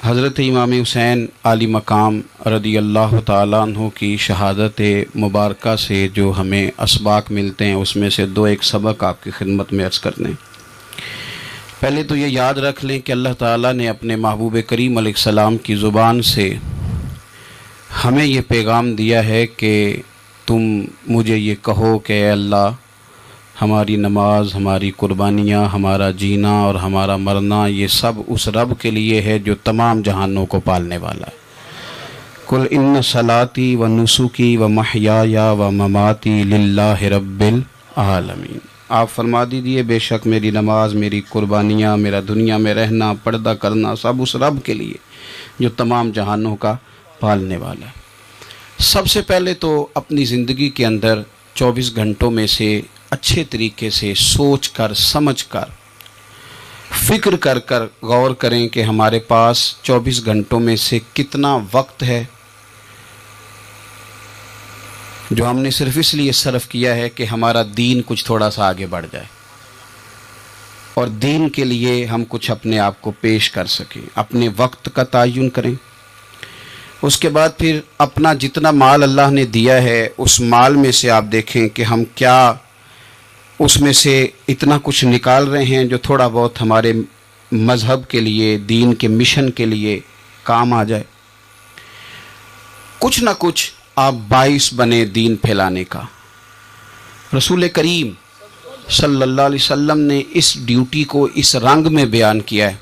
حضرت امام حسین عالی مقام رضی اللہ تعالیٰ عنہ کی شہادت مبارکہ سے جو ہمیں اسباق ملتے ہیں اس میں سے ایک سبق آپ کی خدمت میں عرض کر دیں۔ پہلے تو یہ یاد رکھ لیں کہ اللہ تعالیٰ نے اپنے محبوب کریم علیہ السلام کی زبان سے ہمیں یہ پیغام دیا ہے کہ تم مجھے یہ کہو کہ اے اللہ، ہماری نماز، ہماری قربانیاں، ہمارا جینا اور ہمارا مرنا یہ سب اس رب کے لیے ہے جو تمام جہانوں کو پالنے والا ہے۔ قل ان صلاتی و نسکی و محیای و مماتی للہ رب العالمین۔ آپ فرما دیجئے بے شک میری نماز، میری قربانیاں، میرا دنیا میں رہنا، پردہ کرنا سب اس رب کے لیے جو تمام جہانوں کا پالنے والا ہے۔ سب سے پہلے تو اپنی زندگی کے اندر 24 گھنٹوں میں سے اچھے طریقے سے سوچ کر، سمجھ کر، فکر کر غور کریں کہ ہمارے پاس 24 گھنٹوں میں سے کتنا وقت ہے جو ہم نے صرف اس لیے صرف کیا ہے کہ ہمارا دین کچھ تھوڑا سا آگے بڑھ جائے اور دین کے لیے ہم کچھ اپنے آپ کو پیش کر سکیں۔ اپنے وقت کا تعین کریں، اس کے بعد پھر اپنا جتنا مال اللہ نے دیا ہے اس مال میں سے آپ دیکھیں کہ ہم کیا اس میں سے اتنا کچھ نکال رہے ہیں جو تھوڑا بہت ہمارے مذہب کے لیے، دین کے مشن کے لیے کام آ جائے۔ کچھ نہ کچھ آپ باعث بنے دین پھیلانے کا۔ رسول کریم صلی اللہ علیہ وسلم نے اس ڈیوٹی کو اس رنگ میں بیان کیا ہے۔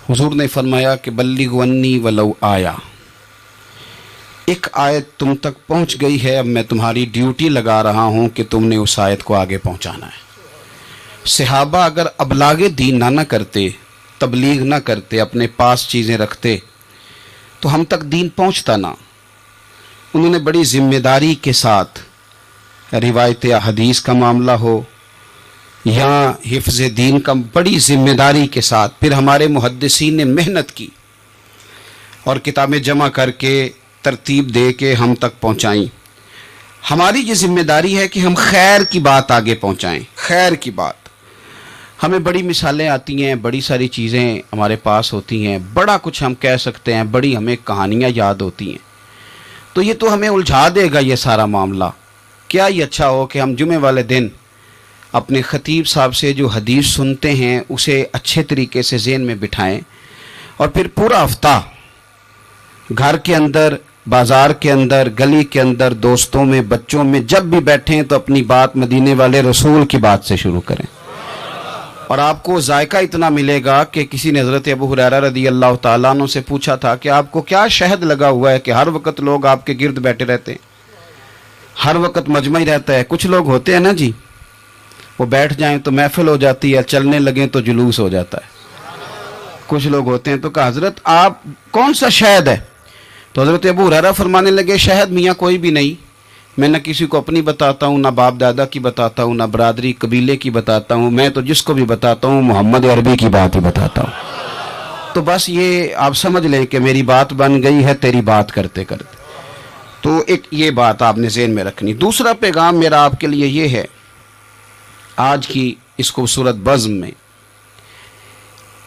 حضور نے فرمایا کہ بلغوا عنی ولو آیا، ایک آیت تم تک پہنچ گئی ہے، اب میں تمہاری ڈیوٹی لگا رہا ہوں کہ تم نے اس آیت کو آگے پہنچانا ہے۔ صحابہ اگر ابلاغ دین نہ کرتے، تبلیغ نہ کرتے، اپنے پاس چیزیں رکھتے تو ہم تک دین پہنچتا نہ۔ انہوں نے بڑی ذمہ داری کے ساتھ، روایت حدیث کا معاملہ ہو یا حفظ دین کا، بڑی ذمہ داری کے ساتھ پھر ہمارے محدثین نے محنت کی اور کتابیں جمع کر کے ترتیب دے کے ہم تک پہنچائیں۔ ہماری یہ ذمہ داری ہے کہ ہم خیر کی بات آگے پہنچائیں، خیر کی بات۔ ہمیں بڑی مثالیں آتی ہیں، بڑی ساری چیزیں ہمارے پاس ہوتی ہیں، بڑا کچھ ہم کہہ سکتے ہیں، بڑی ہمیں کہانیاں یاد ہوتی ہیں، تو یہ تو ہمیں الجھا دے گا یہ سارا معاملہ۔ کیا یہ اچھا ہو کہ ہم جمعے والے دن اپنے خطیب صاحب سے جو حدیث سنتے ہیں اسے اچھے طریقے سے ذہن میں بٹھائیں اور پھر پورا ہفتہ گھر کے اندر، بازار کے اندر، گلی کے اندر، دوستوں میں، بچوں میں جب بھی بیٹھیں تو اپنی بات مدینے والے رسول کی بات سے شروع کریں، اور آپ کو ذائقہ اتنا ملے گا کہ کسی نے حضرت ابو ہریرہ رضی اللہ تعالیٰ عنہ سے پوچھا تھا کہ آپ کو کیا شہد لگا ہوا ہے کہ ہر وقت لوگ آپ کے گرد بیٹھے رہتے ہیں، ہر وقت مجمع ہی رہتا ہے؟ کچھ لوگ ہوتے ہیں نا جی، وہ بیٹھ جائیں تو محفل ہو جاتی ہے، چلنے لگیں تو جلوس ہو جاتا ہے۔ کچھ لوگ ہوتے ہیں، تو کہا حضرت آپ کون سا شہد ہے؟ تو حضرت ابو ہریرہ فرمانے لگے شہد میاں کوئی بھی نہیں، میں نہ کسی کو اپنی بتاتا ہوں، نہ باپ دادا کی بتاتا ہوں، نہ برادری قبیلے کی بتاتا ہوں، میں تو جس کو بھی بتاتا ہوں محمد عربی کی بات ہی بتاتا ہوں۔ تو بس یہ آپ سمجھ لیں کہ میری بات بن گئی ہے تیری بات کرتے کرتے۔ تو ایک یہ بات آپ نے ذہن میں رکھنی۔ دوسرا پیغام میرا آپ کے لیے یہ ہے آج کی اس خوبصورت بزم میں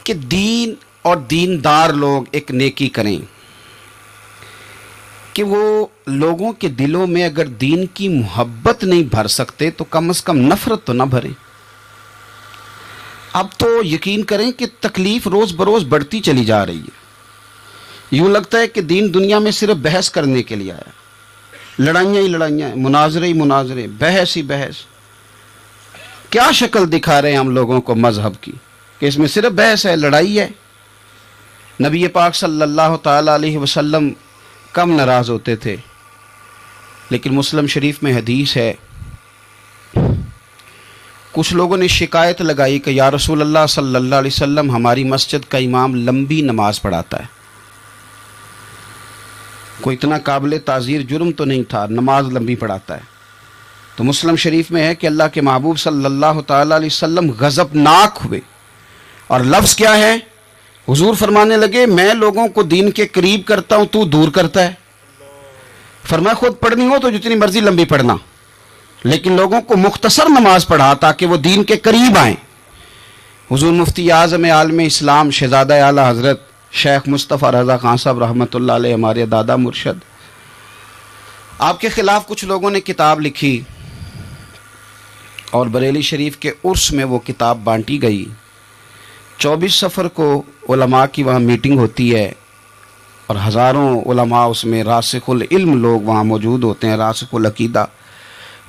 کہ دین اور دیندار لوگ ایک نیکی کریں کہ وہ لوگوں کے دلوں میں اگر دین کی محبت نہیں بھر سکتے تو کم از کم نفرت تو نہ بھریں۔ اب تو یقین کریں کہ تکلیف روز بروز بڑھتی چلی جا رہی ہے۔ یوں لگتا ہے کہ دین دنیا میں صرف بحث کرنے کے لیے آیا ہے، لڑائیاں ہی لڑائیاں ہیں، مناظرے ہی مناظرے، بحث ہی بحث۔ کیا شکل دکھا رہے ہیں ہم لوگوں کو مذہب کی کہ اس میں صرف بحث ہے، لڑائی ہے۔ نبی پاک صلی اللہ تعالی علیہ وسلم کم ناراض ہوتے تھے، لیکن مسلم شریف میں حدیث ہے، کچھ لوگوں نے شکایت لگائی کہ یا رسول اللہ صلی اللہ علیہ وسلم ہماری مسجد کا امام لمبی نماز پڑھاتا ہے، کوئی اتنا قابل تعزیر جرم تو نہیں تھا، نماز لمبی پڑھاتا ہے۔ تو مسلم شریف میں ہے کہ اللہ کے محبوب صلی اللہ تعالی علیہ وسلم غضبناک ہوئے، اور لفظ کیا ہے؟ حضور فرمانے لگے میں لوگوں کو دین کے قریب کرتا ہوں، تو دور کرتا ہے۔ فرمایا خود پڑھنی ہو تو جتنی مرضی لمبی پڑھنا، لیکن لوگوں کو مختصر نماز پڑھا تاکہ وہ دین کے قریب آئیں۔ حضور مفتی اعظم عالم اسلام شہزادہ اعلیٰ حضرت شیخ مصطفیٰ رضا خان صاحب رحمۃ اللہ علیہ، ہمارے دادا مرشد، آپ کے خلاف کچھ لوگوں نے کتاب لکھی اور بریلی شریف کے عرس میں وہ کتاب بانٹی گئی۔ 24 صفر کو علماء کی وہاں میٹنگ ہوتی ہے اور ہزاروں علماء اس میں راسخ العلم لوگ وہاں موجود ہوتے ہیں، راسخ العقیدہ۔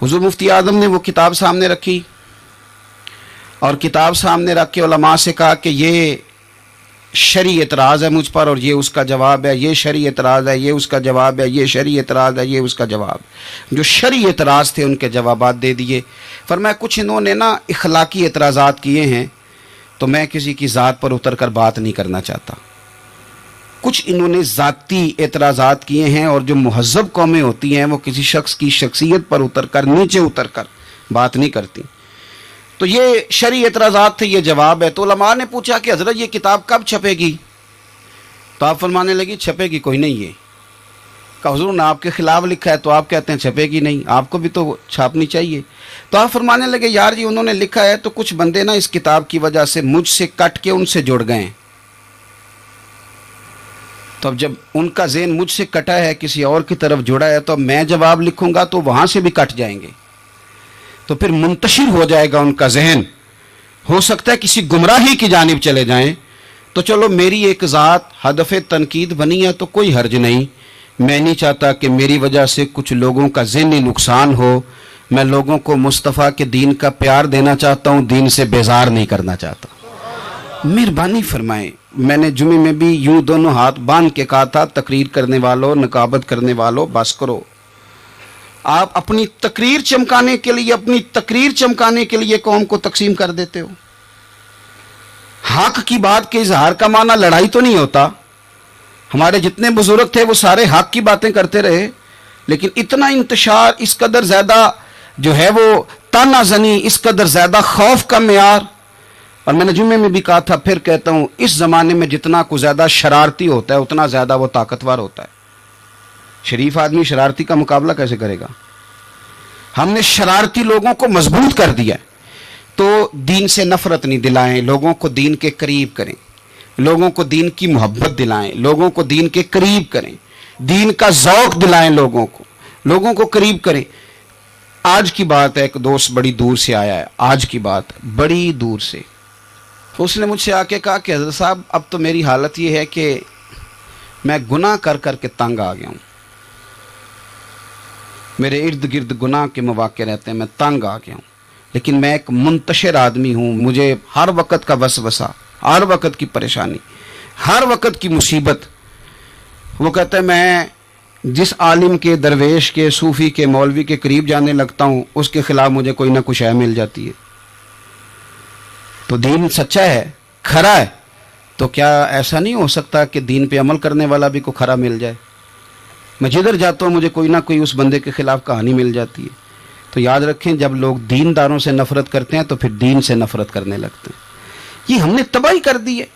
حضور مفتی اعظم نے وہ کتاب سامنے رکھی اور کتاب سامنے رکھ کے علماء سے کہا کہ یہ شرعی اعتراض ہے مجھ پر اور یہ اس کا جواب ہے، یہ شرعی اعتراض ہے، یہ اس کا جواب ہے، یہ شرعی اعتراض ہے، یہ اس کا جواب۔ جو شرعی اعتراض تھے ان کے جوابات دے دیے۔ فرمایا کچھ انہوں نے نا اخلاقی اعتراضات کیے ہیں تو میں کسی کی ذات پر اتر کر بات نہیں کرنا چاہتا۔ کچھ انہوں نے ذاتی اعتراضات کیے ہیں اور جو مہذب قومیں ہوتی ہیں وہ کسی شخص کی شخصیت پر اتر کر، نیچے اتر کر بات نہیں کرتی۔ تو یہ شرعی اعتراضات تھے، یہ جواب ہے۔ تو علماء نے پوچھا کہ حضرت یہ کتاب کب چھپے گی؟ تو آپ فرمانے لگی چھپے گی کوئی نہیں ہے۔ کہ حضور نے آپ کے خلاف لکھا ہے تو آپ کہتے ہیں چھپے گی نہیں، آپ کو بھی تو چھاپنی چاہیے۔ تو آپ فرمانے لگے یار جی انہوں نے لکھا ہے تو کچھ بندے نا اس کتاب کی وجہ سے مجھ سے کٹ کے ان سے جڑ گئے ہیں۔ تو اب جب ان کا ذہن مجھ سے کٹا ہے، کسی اور کی طرف جڑا ہے، تو اب میں جواب لکھوں گا تو وہاں سے بھی کٹ جائیں گے، تو پھر منتشر ہو جائے گا ان کا ذہن، ہو سکتا ہے کسی گمراہی کی جانب چلے جائیں۔ تو چلو میری ایک ذات ہدف تنقید بنی ہے تو کوئی حرج نہیں، میں نہیں چاہتا کہ میری وجہ سے کچھ لوگوں کا ذہنی نقصان ہو۔ میں لوگوں کو مصطفیٰ کے دین کا پیار دینا چاہتا ہوں، دین سے بیزار نہیں کرنا چاہتا۔ مہربانی فرمائیں، میں نے جمعے میں بھی یوں دونوں ہاتھ باندھ کے کہا تھا تقریر کرنے والوں، نقابت کرنے والوں بس کرو۔ آپ اپنی تقریر چمکانے کے لیے قوم کو تقسیم کر دیتے ہو۔ حق کی بات کے اظہار کا معنی لڑائی تو نہیں ہوتا۔ ہمارے جتنے بزرگ تھے وہ سارے حق کی باتیں کرتے رہے، لیکن اتنا انتشار، اس قدر زیادہ جو ہے وہ تانا زنی، اس قدر زیادہ خوف کا معیار۔ اور میں نے جمعے میں بھی کہا تھا، پھر کہتا ہوں، اس زمانے میں جتنا کو زیادہ شرارتی ہوتا ہے اتنا زیادہ وہ طاقتور ہوتا ہے۔ شریف آدمی شرارتی کا مقابلہ کیسے کرے گا؟ ہم نے شرارتی لوگوں کو مضبوط کر دیا ہے۔ تو دین سے نفرت نہیں دلائیں، لوگوں کو دین کے قریب کریں، لوگوں کو دین کی محبت دلائیں، لوگوں کو دین کے قریب کریں، دین کا ذوق دلائیں، لوگوں کو قریب کریں۔ آج کی بات ہے، ایک دوست بڑی دور سے آیا ہے، آج کی بات بڑی دور سے، اس نے مجھ سے آ کے کہا کہ حضرت صاحب اب تو میری حالت یہ ہے کہ میں گناہ کر کر کے تنگ آ گیا ہوں، میرے ارد گرد گناہ کے مواقع رہتے ہیں، میں تنگ آ گیا ہوں، لیکن میں ایک منتشر آدمی ہوں، مجھے ہر وقت کا وسوسہ، ہر وقت کی پریشانی، ہر وقت کی مصیبت۔ وہ کہتا ہے میں جس عالم کے، درویش کے، صوفی کے، مولوی کے قریب جانے لگتا ہوں اس کے خلاف مجھے کوئی نہ کچھ مل جاتی ہے۔ تو دین سچا ہے، کھرا ہے، تو کیا ایسا نہیں ہو سکتا کہ دین پہ عمل کرنے والا بھی کوئی کھرا مل جائے؟ میں جدھر جاتا ہوں مجھے کوئی نہ کوئی اس بندے کے خلاف کہانی مل جاتی ہے۔ تو یاد رکھیں، جب لوگ دینداروں سے نفرت کرتے ہیں تو پھر دین سے نفرت کرنے لگتے ہیں۔ یہ ہم نے تباہی کر دی ہے،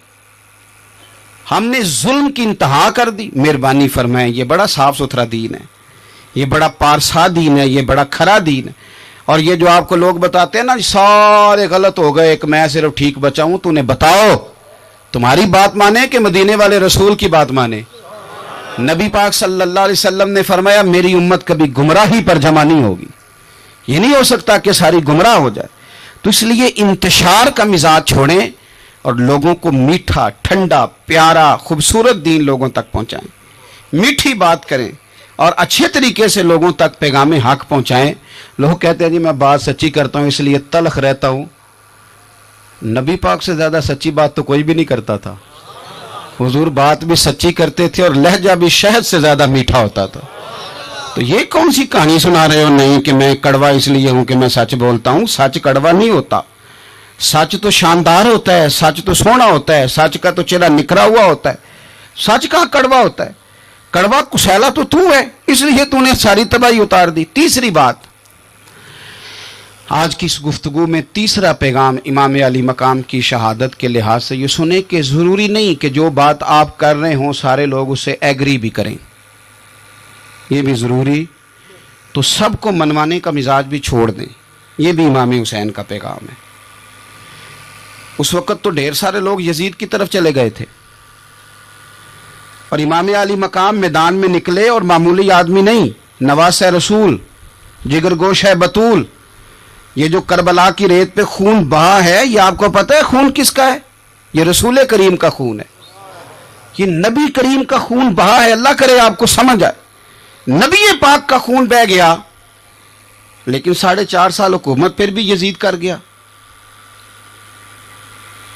ہم نے ظلم کی انتہا کر دی۔ مہربانی فرمائیں، یہ بڑا صاف ستھرا دین ہے، یہ بڑا پارسا دین ہے، یہ بڑا کھرا دین ہے۔ اور یہ جو آپ کو لوگ بتاتے ہیں نا سارے غلط ہو گئے، ایک میں صرف ٹھیک بچا ہوں، تو انہیں بتاؤ تمہاری بات مانے کہ مدینے والے رسول کی بات مانے؟ نبی پاک صلی اللہ علیہ وسلم نے فرمایا میری امت کبھی گمراہی پر جمع نہیں ہوگی، یہ نہیں ہو سکتا کہ ساری گمراہ ہو جائے۔ تو اس لیے انتشار کا مزاج چھوڑیں اور لوگوں کو میٹھا، ٹھنڈا، پیارا، خوبصورت دین لوگوں تک پہنچائیں، میٹھی بات کریں اور اچھے طریقے سے لوگوں تک پیغام حق پہنچائیں۔ لوگ کہتے ہیں جی میں بات سچی کرتا ہوں اس لیے تلخ رہتا ہوں۔ نبی پاک سے زیادہ سچی بات تو کوئی بھی نہیں کرتا تھا، حضور بات بھی سچی کرتے تھے اور لہجہ بھی شہد سے زیادہ میٹھا ہوتا تھا۔ تو یہ کون سی کہانی سنا رہے ہو؟ نہیں کہ میں کڑوا اس لیے ہوں کہ میں سچ بولتا ہوں، سچ کڑوا نہیں ہوتا، سچ تو شاندار ہوتا ہے، سچ تو سونا ہوتا ہے، سچ کا تو چہرہ نکھرا ہوا ہوتا ہے، سچ کہاں کڑوا ہوتا ہے؟ کڑوا کسیلا تو ہے، اس لیے تو نے ساری تباہی اتار دی۔ تیسری بات، آج کی اس گفتگو میں تیسرا پیغام امام علی مقام کی شہادت کے لحاظ سے یہ سنیں کہ ضروری نہیں کہ جو بات آپ کر رہے ہوں سارے لوگ اس سے ایگری بھی کریں، یہ بھی ضروری، تو سب کو منوانے کا مزاج بھی چھوڑ دیں، یہ بھی امام حسین کا پیغام ہے۔ اس وقت تو ڈھیر سارے لوگ یزید کی طرف چلے گئے تھے، اور امام علی مقام میدان میں نکلے اور معمولی آدمی نہیں، نواس رسول، جگر گوش ہے بطول. یہ جو کربلا کی ریت پہ خون بہا ہے، یہ آپ کو پتہ ہے خون کس کا ہے؟ یہ رسول کریم کا خون ہے، یہ نبی کریم کا خون بہا ہے. اللہ کرے آپ کو سمجھ آئے. نبی پاک کا خون بہ گیا، لیکن 4.5 سال حکومت پھر بھی یزید کر گیا.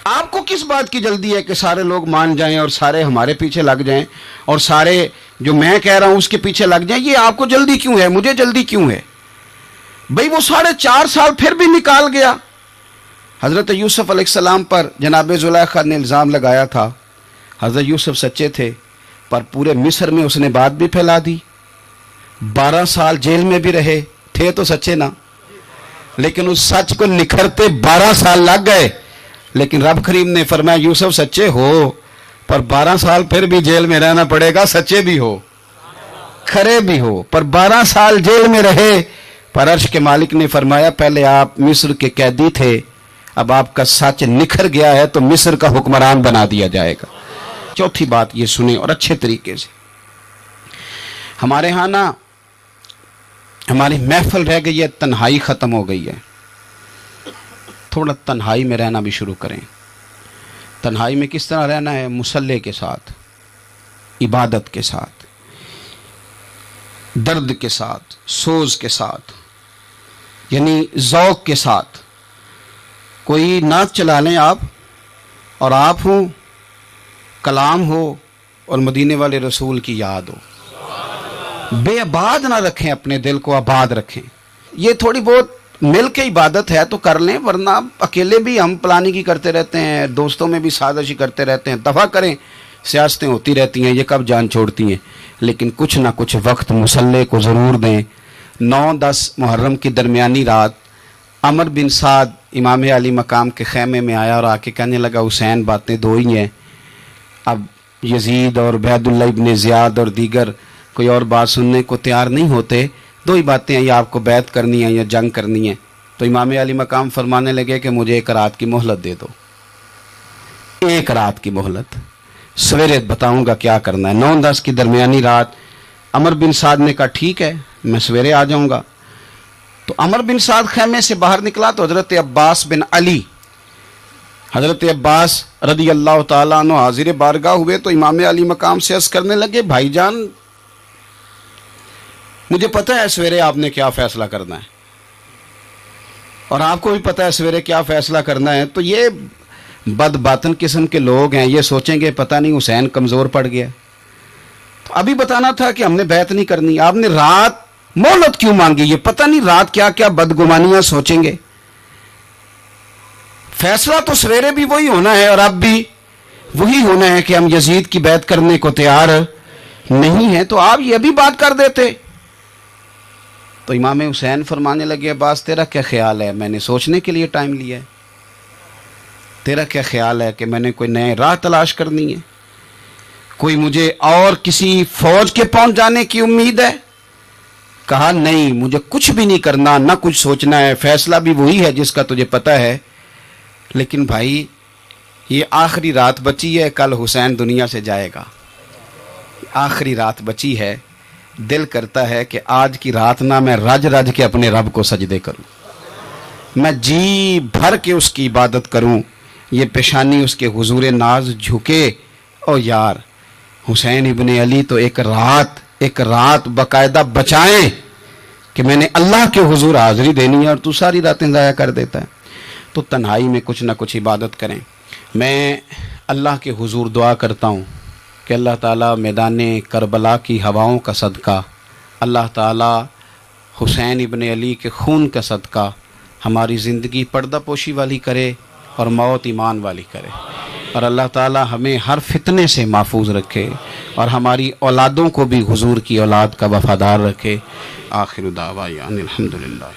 آپ کو کس بات کی جلدی ہے کہ سارے لوگ مان جائیں اور سارے ہمارے پیچھے لگ جائیں اور سارے جو میں کہہ رہا ہوں اس کے پیچھے لگ جائیں؟ یہ آپ کو جلدی کیوں ہے؟ مجھے جلدی کیوں ہے؟ بھئی وہ 4.5 سال پھر بھی نکال گیا. حضرت یوسف علیہ السلام پر جناب زلیخا نے الزام لگایا تھا. حضرت یوسف سچے تھے، پر پورے مصر میں اس نے بات بھی پھیلا دی. 12 سال جیل میں بھی رہے تھے تو سچے نا، لیکن اس سچ کو نکھرتے 12 سال لگ گئے. لیکن رب کریم نے فرمایا یوسف سچے ہو، پر 12 سال پھر بھی جیل میں رہنا پڑے گا. سچے بھی ہو، کھرے بھی ہو، پر 12 سال جیل میں رہے. پر عرش کے مالک نے فرمایا پہلے آپ مصر کے قیدی تھے، اب آپ کا سچ نکھر گیا ہے تو مصر کا حکمران بنا دیا جائے گا. چوتھی بات یہ سنیں اور اچھے طریقے سے. ہمارے ہاں نا ہماری محفل رہ گئی ہے، تنہائی ختم ہو گئی ہے. تھوڑا تنہائی میں رہنا بھی شروع کریں. تنہائی میں کس طرح رہنا ہے؟ مصلی کے ساتھ، عبادت کے ساتھ، درد کے ساتھ، سوز کے ساتھ، یعنی ذوق کے ساتھ. کوئی نعت چلا لیں آپ، اور آپ ہوں، کلام ہو اور مدینے والے رسول کی یاد ہو. بے آباد نہ رکھیں، اپنے دل کو آباد رکھیں. یہ تھوڑی بہت مل کے عبادت ہے تو کر لیں، ورنہ اکیلے بھی ہم پلاننگ ہی کرتے رہتے ہیں، دوستوں میں بھی سازشی کرتے رہتے ہیں. دفع کریں، سیاستیں ہوتی رہتی ہیں، یہ کب جان چھوڑتی ہیں. لیکن کچھ نہ کچھ وقت مصلی کو ضرور دیں. 9-10 محرم کی درمیانی رات عمر بن سعد امام علی مقام کے خیمے میں آیا اور آ کے کہنے لگا حسین باتیں 2 ہی ہیں. اب یزید اور عبید اللہ ابن زیاد اور دیگر کوئی اور بات سننے کو تیار نہیں ہوتے. 2 ہی باتیں ہیں، یا آپ کو بیعت کرنی ہے یا جنگ کرنی ہے. تو امام علی مقام فرمانے لگے کہ مجھے 1 رات کی مہلت دے دو. 1 رات کی مہلت، سویرے بتاؤں گا کیا کرنا ہے. 9-10 کی درمیانی رات عمر بن سعد نے کہا ٹھیک ہے میں سویرے آ جاؤں گا. تو عمر بن سعد خیمے سے باہر نکلا تو حضرت عباس بن علی، حضرت عباس رضی اللہ تعالیٰ عنہ حاضر بارگاہ ہوئے تو امام علی مقام سے عرض کرنے لگے بھائی جان مجھے پتہ ہے سویرے آپ نے کیا فیصلہ کرنا ہے، اور آپ کو بھی پتہ ہے سویرے کیا فیصلہ کرنا ہے. تو یہ بد باطن قسم کے لوگ ہیں، یہ سوچیں گے پتہ نہیں حسین کمزور پڑ گیا. تو ابھی بتانا تھا کہ ہم نے بیعت نہیں کرنی. آپ نے رات مہلت کیوں مانگی؟ یہ پتہ نہیں رات کیا کیا بدگمانیاں سوچیں گے. فیصلہ تو سویرے بھی وہی ہونا ہے اور اب بھی وہی ہونا ہے کہ ہم یزید کی بیعت کرنے کو تیار نہیں ہیں. تو آپ یہ بھی بات کر دیتے. تو امام حسین فرمانے لگے عباس تیرا کیا خیال ہے؟ میں نے سوچنے کے لیے ٹائم لیا ہے. تیرا کیا خیال ہے کہ میں نے کوئی نئے راہ تلاش کرنی ہے؟ کوئی مجھے اور کسی فوج کے پہنچ جانے کی امید ہے؟ کہا نہیں، مجھے کچھ بھی نہیں کرنا، نہ کچھ سوچنا ہے. فیصلہ بھی وہی ہے جس کا تجھے پتہ ہے. لیکن بھائی یہ آخری رات بچی ہے، کل حسین دنیا سے جائے گا. آخری رات بچی ہے، دل کرتا ہے کہ آج کی رات نہ میں رج رج کے اپنے رب کو سجدے کروں، میں جی بھر کے اس کی عبادت کروں. یہ پیشانی اس کے حضور ناز جھکے. او یار حسین ابن علی تو ایک رات باقاعدہ بچائیں کہ میں نے اللہ کے حضور حاضری دینی ہے اور تو ساری راتیں ضائع کر دیتا ہے. تو تنہائی میں کچھ نہ کچھ عبادت کریں. میں اللہ کے حضور دعا کرتا ہوں کہ اللہ تعالیٰ میدان کربلا کی ہواؤں کا صدقہ، اللہ تعالیٰ حسین ابن علی کے خون کا صدقہ ہماری زندگی پردہ پوشی والی کرے اور موت ایمان والی کرے. اور اللہ تعالیٰ ہمیں ہر فتنے سے محفوظ رکھے اور ہماری اولادوں کو بھی حضور کی اولاد کا وفادار رکھے. آخر دعوانا الحمدللہ.